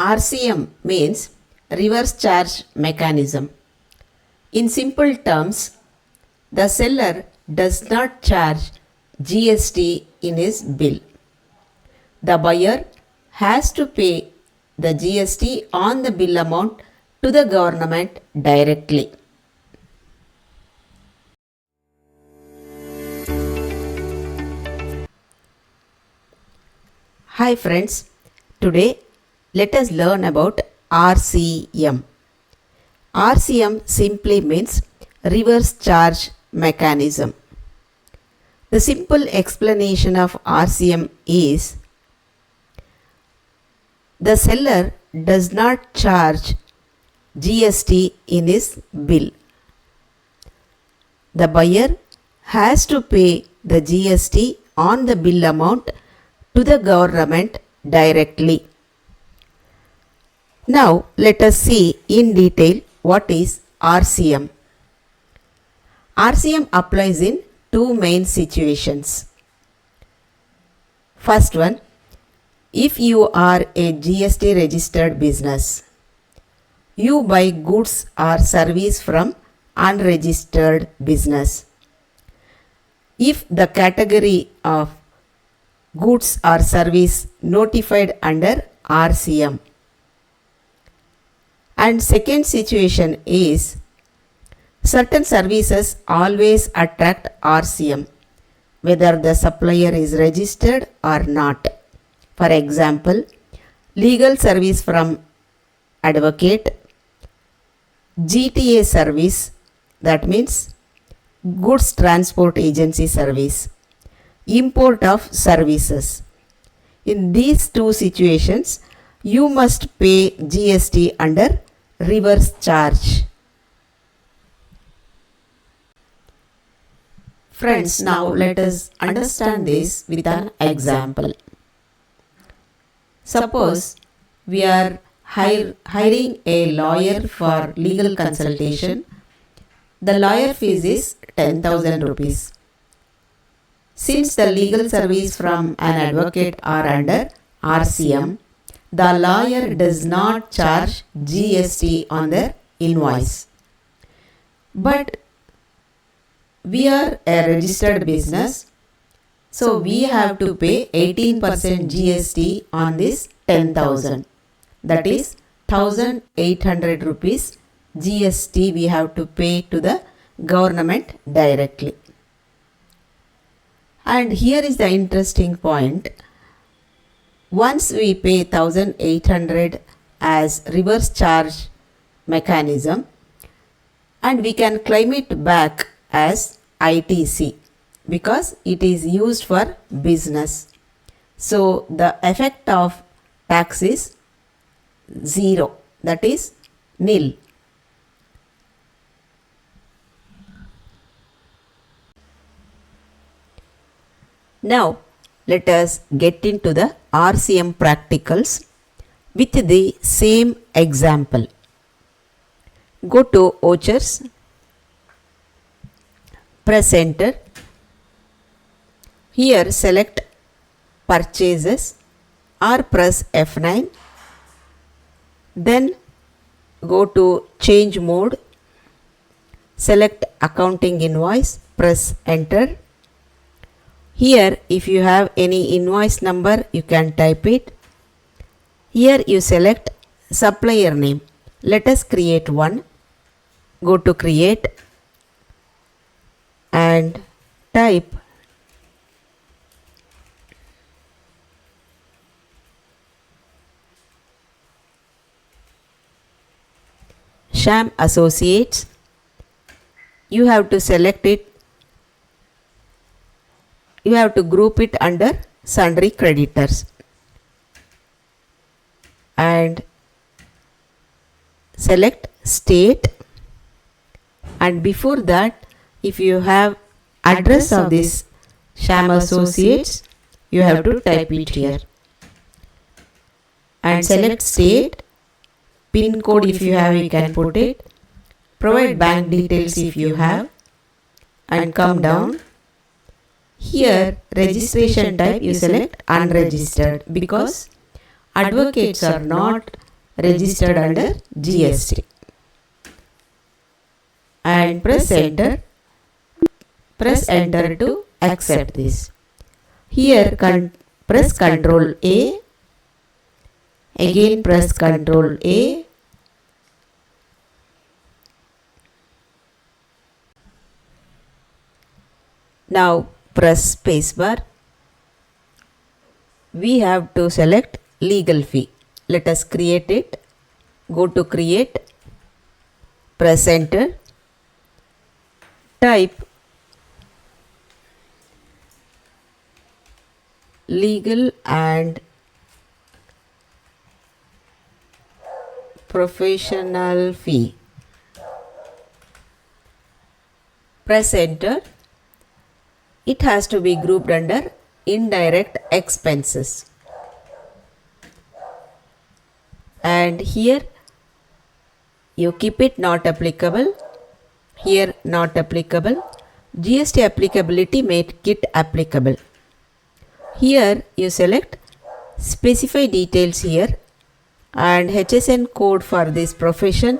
RCM means reverse charge mechanism. In simple terms, the seller does not charge GST in his bill. The buyer has to pay the GST on the bill amount to the government directly. Hi friends, today let us learn about RCM. RCM simply means reverse charge mechanism. The simple explanation of RCM is the seller does not charge GST in his bill. The buyer has to pay the GST on the bill amount to the government directly. Now let us see in detail what is RCM. RCM applies in two main situations. First one, if you are a GST registered business, you buy goods or service from unregistered business. If the category of goods or service notified under RCM. And second situation is certain services always attract RCM whether the supplier is registered or not. For example, legal service from advocate, GTA service, that means goods transport agency service, import of services. In these two situations, you must pay GST under reverse charge. Friends, now let us understand this with an example. Suppose we are hiring a lawyer for legal consultation. The lawyer fees is 10,000 rupees. Since the legal service from an advocate are under RCM, the lawyer does not charge GST on their invoice. But we are a registered business, so we have to pay 18% GST on this 10,000. That is 1,800 rupees GST we have to pay to the government directly. And here is the interesting point. Once we pay 1,800 as reverse charge mechanism, and we can claim it back as ITC because it is used for business. So the effect of tax is 0, that is nil. Now let us get into the RCM practicals with the same example. Go to vouchers, press enter. Here select purchases or press F9. Then go to change mode, select accounting invoice, press enter. Here if you have any invoice number you can type it. Here you select supplier name. Let us create one. Go to create and type Sham Associates. You have to select it. You have to group it under sundry creditors and select state, and before that if you have address of this Sham Associates you have to type it here and select state, pin code if you have you can put it, provide bank details if you have, and come down. Here registration type you select unregistered because advocates are not registered under GST. And press enter. Press enter to accept this. Here press Ctrl+A. Again press Ctrl+A. Now press spacebar. We have to select legal fee. Let us create it. Go to create. Press enter. Type legal and professional fee. Press enter. It has to be grouped under indirect expenses. And here you keep it not applicable. Here not applicable. GST applicability, make it applicable. Here you select specify details here and HSN code for this profession.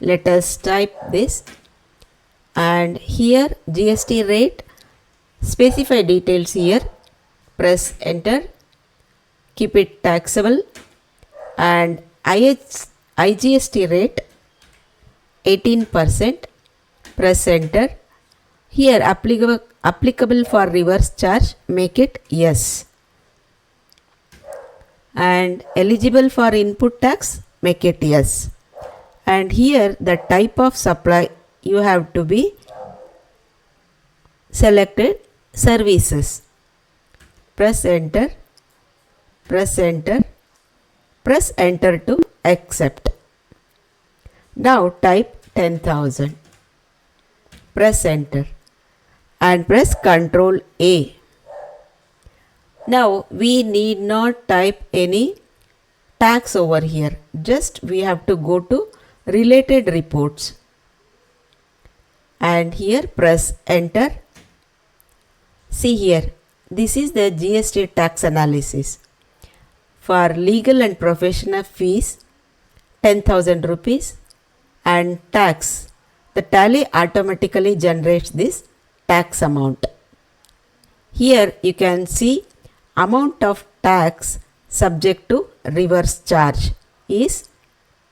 Let us type this. And here GST rate, specify details here. Press enter. Keep it taxable. And IGST rate 18%. Press enter. Here applicable for reverse charge, make it yes. And eligible for input tax, make it yes. And here the type of supply you have to be selected services. Press enter. Press enter. Press enter to accept. Now type 10,000. Press enter and press Ctrl+A. Now we need not type any tax over here. Just we have to go to related reports. And here press enter. See here, this is the GST tax analysis. For legal and professional fees 10,000 rupees and tax. The tally automatically generates this tax amount. Here you can see amount of tax subject to reverse charge is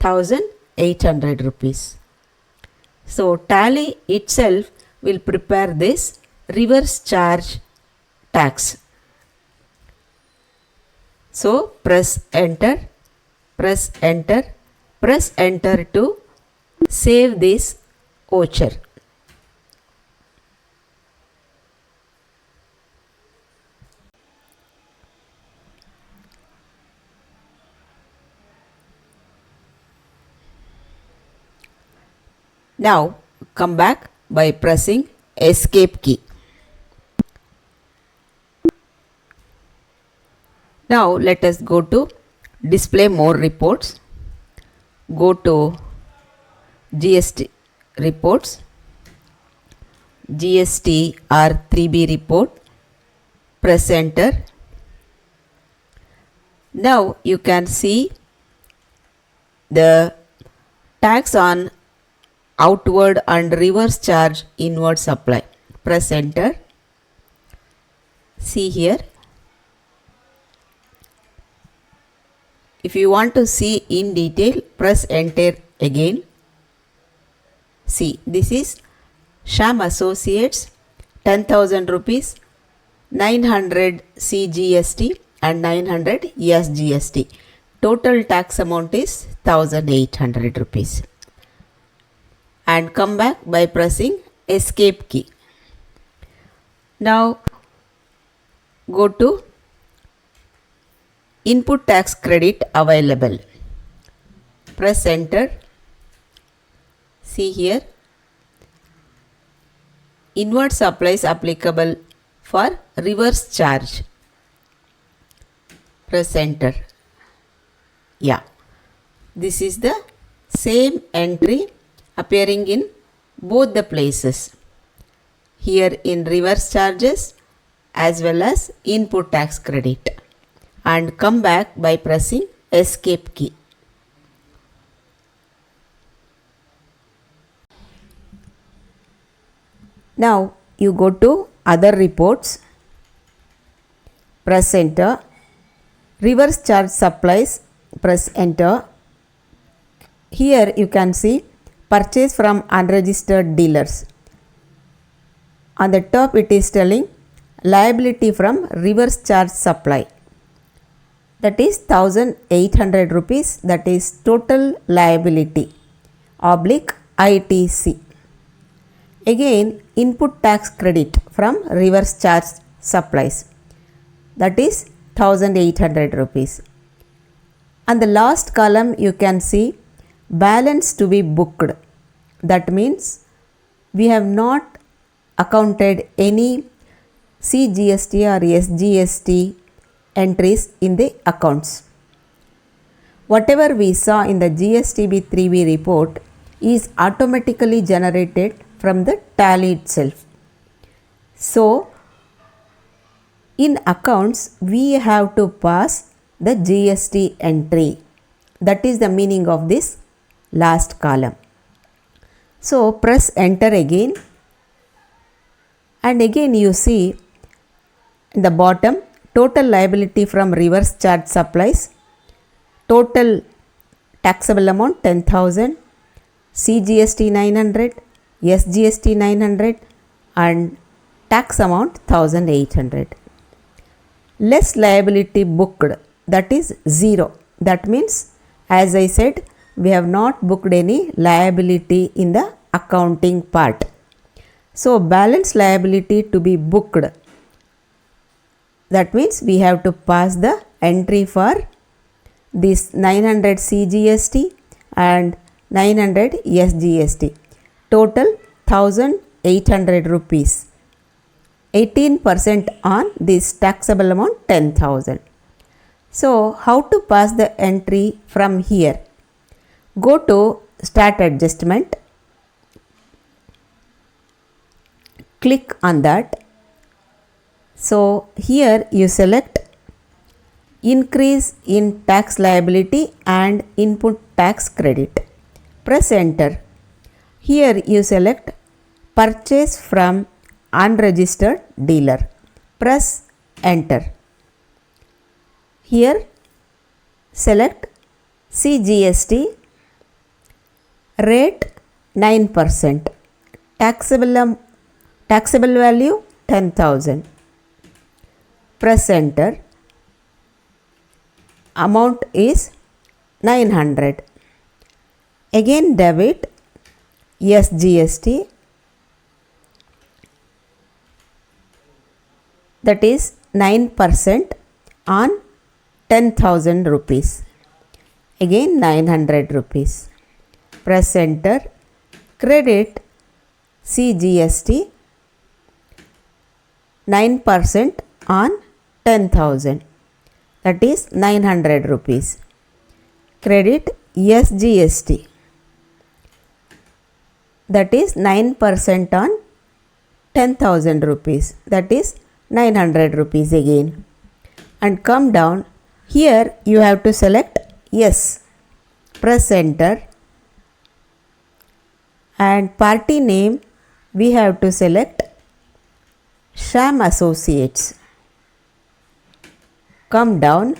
1,800 rupees. So tally itself will prepare this reverse charge tax. So press enter, press enter, press enter to save this voucher. Now come back by pressing escape key. Now let us go to display more reports. Go to GST reports, GSTR-3B report, press enter. Now you can see the tax on outward and reverse charge inward supply. Press enter. See here. If you want to see in detail, press enter again. See, this is Sham Associates, 10,000 rupees, 900 CGST and 900 SGST. Total tax amount is 1,800 rupees. And come back by pressing escape key. Now go to input tax credit available. Press enter. See here, inward supplies applicable for reverse charge. Press enter. Yeah, this is the same entry appearing in both the places. Here in reverse charges as well as input tax credit. And come back by pressing escape key. Now you go to other reports, press enter, reverse charge supplies, press enter. Here you can see purchase from unregistered dealers. On the top it is telling liability from reverse charge supply. That is 1800 rupees, that is total liability oblique ITC. Again input tax credit from reverse charge supplies, that is 1800 rupees. On the last column you can see balance to be booked. That means we have not accounted any CGST or SGST entries in the accounts. Whatever we saw in the GSTB-3B report is automatically generated from the tally itself. So in accounts we have to pass the GST entry. That is the meaning of this last column. So press enter again, and again you see in the bottom total liability from reverse charge supplies, total taxable amount 10,000, CGST 900, SGST 900 and tax amount 1800. Less liability booked, that is 0. That means, as I said, we have not booked any liability in the accounting part. So balance liability to be booked, that means we have to pass the entry for this 900 CGST and 900 SGST, total 1800 rupees, 18% on this taxable amount 10,000. So how to pass the entry from here? Go to start adjustment, click on that. So here you select increase in tax liability and input tax credit. Press enter. Here you select purchase from unregistered dealer. Press enter. Here select CGST rate 9%, taxable value 10,000. Press enter. Amount is 900. Again debit SGST, that is 9% on 10,000 rupees. Again 900 rupees. Press enter. Credit CGST 9% on 10,000, that is 900 rupees. Credit SGST, that is 9% on 10,000 rupees, that is 900 rupees again. And come down. Here you have to select yes. Press enter. And party name we have to select Sham Associates. Come down,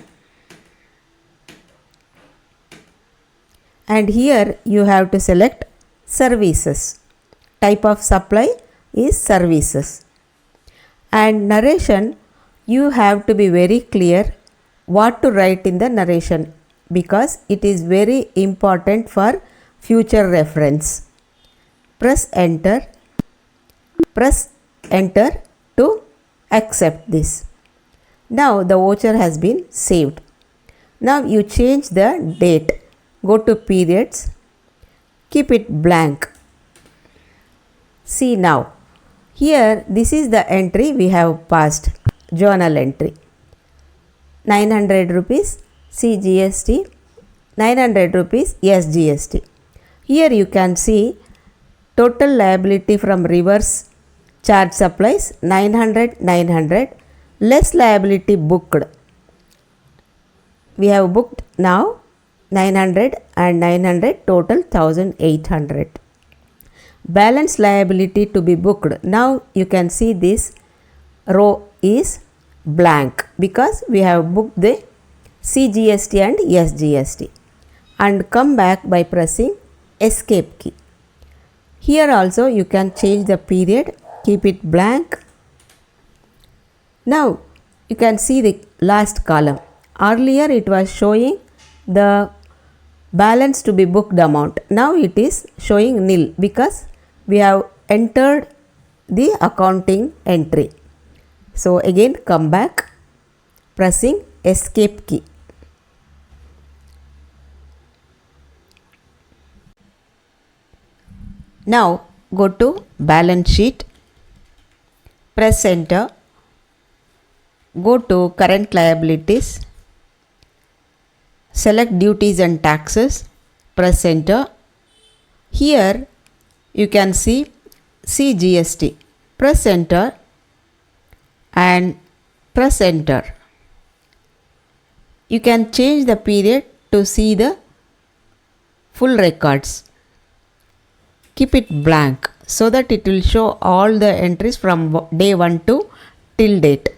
and here you have to select services. Type of supply is services. And narration, you have to be very clear what to write in the narration, because it is very important for future reference. Press enter. Press enter to accept this. Now the voucher has been saved. Now you change the date. Go to periods. Keep it blank. See now. Here this is the entry we have passed. Journal entry. 900 rupees CGST, 900 rupees SGST. Here you can see total liability from reverse charge supplies 900, less liability booked. We have booked now 900 and 900, total 1800. balance liability to be booked. Now you can see this row is blank because we have booked the CGST and SGST, and come back by pressing escape key. Here also you can change the period, keep it blank. Now you can see the last column. Earlier it was showing the balance to be booked amount. Now it is showing nil because we have entered the accounting entry. So again come back pressing escape key. Now go to balance sheet, press enter, go to current liabilities, select duties and taxes, press enter. Here you can see CGST, press enter and press enter. You can change the period to see the full records. Keep it blank so that it will show all the entries from day 1 to till date.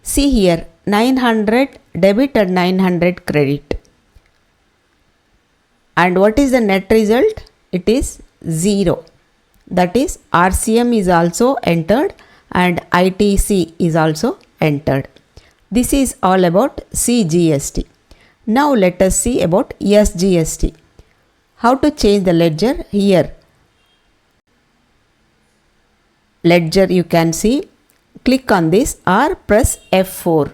See here 900 debit and 900 credit. And what is the net result? It is 0. That is RCM is also entered and ITC is also entered. This is all about CGST. Now let us see about SGST. How to change the ledger? Here ledger you can see, click on this or press F4.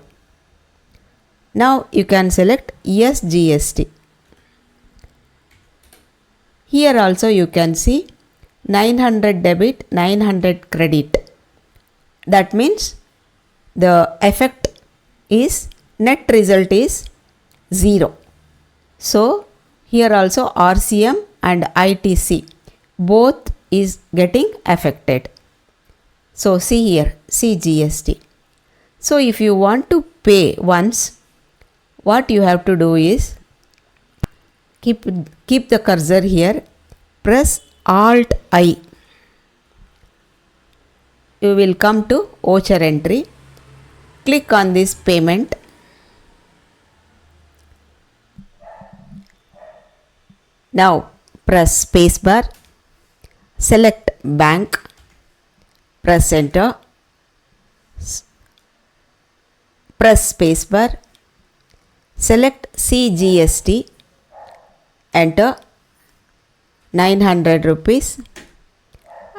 Now you can select SGST. Here also you can see 900 debit, 900 credit. That means the effect is net result is 0. So here also RCM and ITC both is getting affected. So see here CGST. So if you want to pay once, what you have to do is keep the cursor here, press Alt+A. You will come to voucher entry, click on this payment. Now press spacebar, select bank, press enter, press spacebar, select CGST, enter 900 rupees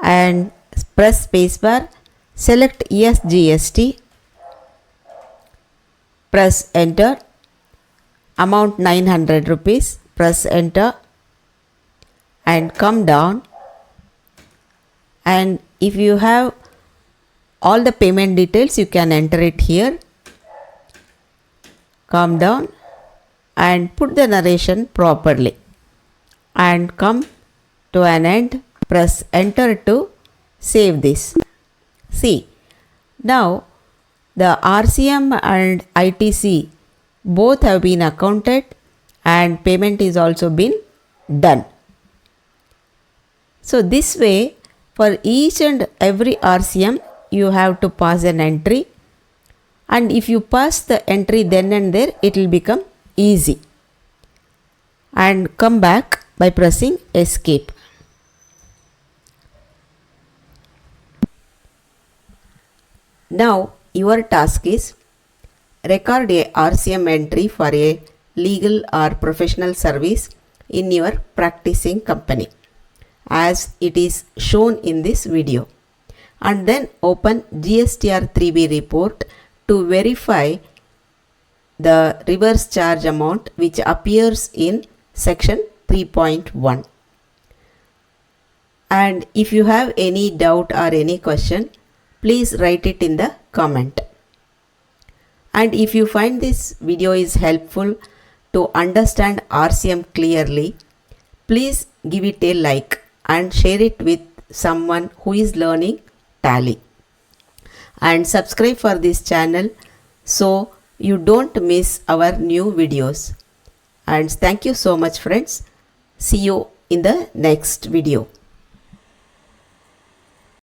and press spacebar, select SGST, press enter, amount 900 rupees, press enter and come down, and if you have all the payment details you can enter it here. Come down and put the narration properly and come to an end, press enter to save this. See, now the RCM and ITC both have been accounted and payment is also been done. So this way for each and every RCM you have to pass an entry, and if you pass the entry then and there it will become easy. And come back by pressing escape. Now your task is record a RCM entry for a legal or professional service in your practicing company as it is shown in this video, and then open GSTR-3B report to verify the reverse charge amount which appears in section 3.1. And if you have any doubt or any question, please write it in the comment. And if you find this video is helpful to understand RCM clearly, please give it a like and share it with someone who is learning Tally. And subscribe for this channel so you don't miss our new videos. And thank you so much friends. See you in the next video.